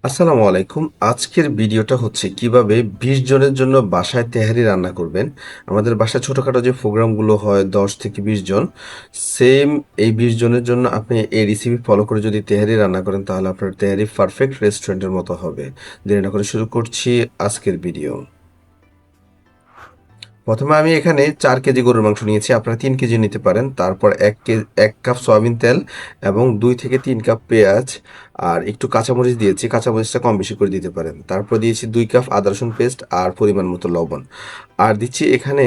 আসসালামু আলাইকুম। আজকের ভিডিওটা হচ্ছে কিভাবে ২০ জনের জন্য বাসায় তেহারি রান্না করবেন। আমাদের বাসায় ছোটখাটো যে প্রোগ্রামগুলো হয় ১০ থেকে ২০ জন, সেম এই ২০ জনের জন্য আপনি এই রেসিপি ফলো করে যদি তেহারি রান্না করেন তাহলে আপনার তেহারি পারফেক্ট রেস্টুরেন্টের মতো হবে। দেরি না করে শুরু করছি আজকের ভিডিও। প্রথমে আমি এখানে ৪ কেজি গরুর মাংস নিয়েছি, আপনারা ৩ কেজি নিতে পারেন। তারপর ১ কাপ সয়াবিন তেল এবং ২ থেকে ৩ কাপ পেঁয়াজ আর একটু কাঁচামরিচ দিয়েছি, কাঁচামরিচটা কম বেশি করে দিতে পারেন। তারপর দিয়েছি ২ কাপ আদা রসুন পেস্ট আর পরিমাণ মতো লবণ। আর দিচ্ছি এখানে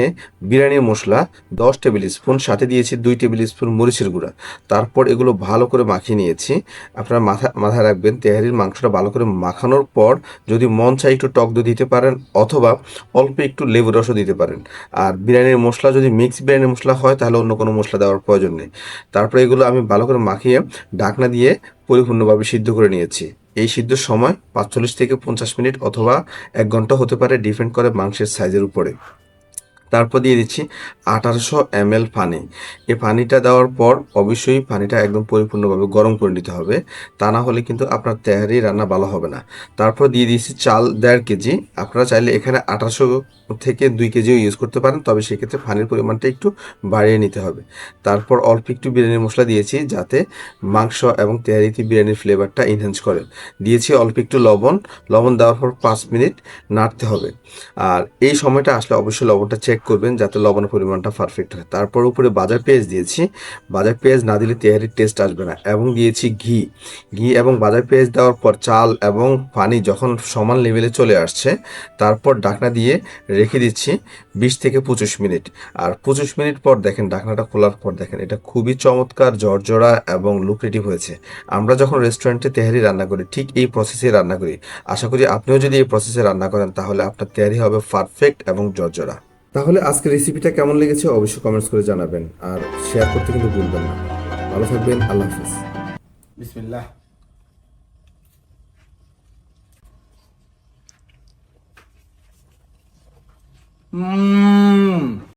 বিরিয়ানির মশলা ১০ টেবিল স্পুন, সাথে দিয়েছি ২ টেবিল স্পুন মরিচের গুঁড়া। তারপর এগুলো ভালো করে মাখিয়ে নিয়েছি। আপনারা মাথায় রাখবেন, তেহারির মাংসটা ভালো করে মাখানোর পর যদি মন চায় একটু টক দই দিতে পারেন, অথবা অল্প একটু লেবুর রসও দিতে পারেন। আর বিরিয়ানির মশলা যদি মিক্স বিরিয়ানির মশলা হয় তাহলে অন্য কোনো মশলা দেওয়ার প্রয়োজন নেই। তারপরে এগুলো আমি ভালো করে মাখিয়ে ঢাকনা দিয়ে পরিপূর্ণভাবে সিদ্ধ করে নিয়েছি। এই সিদ্ধর সময় ৪৫ থেকে ৫০ মিনিট অথবা ১ ঘন্টা হতে পারে, ডিপেন্ড করে মাংসের সাইজের উপরে। তারপর দিয়ে দিচ্ছি ১৮০০ ml পানি। এই পানিটা দেওয়ার পর অবশ্যই পানিটা একদম পরিপূর্ণভাবে গরম করে নিতে হবে, তা না হলে কিন্তু আপনার তেহারি রান্না ভালো হবে না। তারপর দিয়ে দিচ্ছি চাল ১.৫ কেজি। আপনারা চাইলে এখানে ১৮০০ থেকে ২ কেজিও ইউজ করতে পারেন, তবে সেক্ষেত্রে পানির পরিমাণটা একটু বাড়িয়ে নিতে হবে। তারপর অল্প একটু বিরিয়ানির মশলা দিয়েছি যাতে মাংস এবং তেহারিতে বিরিয়ানির ফ্লেভারটা এনহ্যান্স করে। দিয়েছি অল্প একটু লবণ। লবণ দেওয়ার পর ৫ মিনিট নাড়তে হবে। আর এই সময়টা আসলে অবশ্যই লবণটা চেক করবেন যাতে লবণের পরিমাণটা পারফেক্ট হয়। তারপর উপরে বাজার পেঁয়াজ দিয়েছি। বাজার পেঁয়াজ না দিলে তেহারির টেস্ট আসবে না। এবং দিয়েছি ঘি। ঘি এবং বাজার পেঁয়াজ দেওয়ার পর চাল এবং পানি যখন সমান লেভেলে চলে আসছে, তারপর ঢাকনা দিয়ে রেখে দিচ্ছি ২০ থেকে ২৫ মিনিট। আর ২৫ মিনিট পর দেখেন, ঢাকনাটা খোলার পর দেখেন এটা খুবই চমৎকার, ঝরঝরা এবং লুক্রেটিভ হয়েছে। আমরা যখন রেস্টুরেন্টে তেহারি রান্না করি ঠিক এই প্রসেসে রান্না করি। আশা করি আপনিও যদি এই প্রসেসে রান্না করেন তাহলে আপনার তৈরি হবে পারফেক্ট এবং ঝরঝরা। তাহলে আজকের রেসিপিটা কেমন লেগেছে অবশ্যই কমেন্টস করে জানাবেন, আর শেয়ার করতে কিন্তু ভুলবেন না। ভালো থাকবেন, আল্লাহ হাফিজ। বিসমিল্লাহ।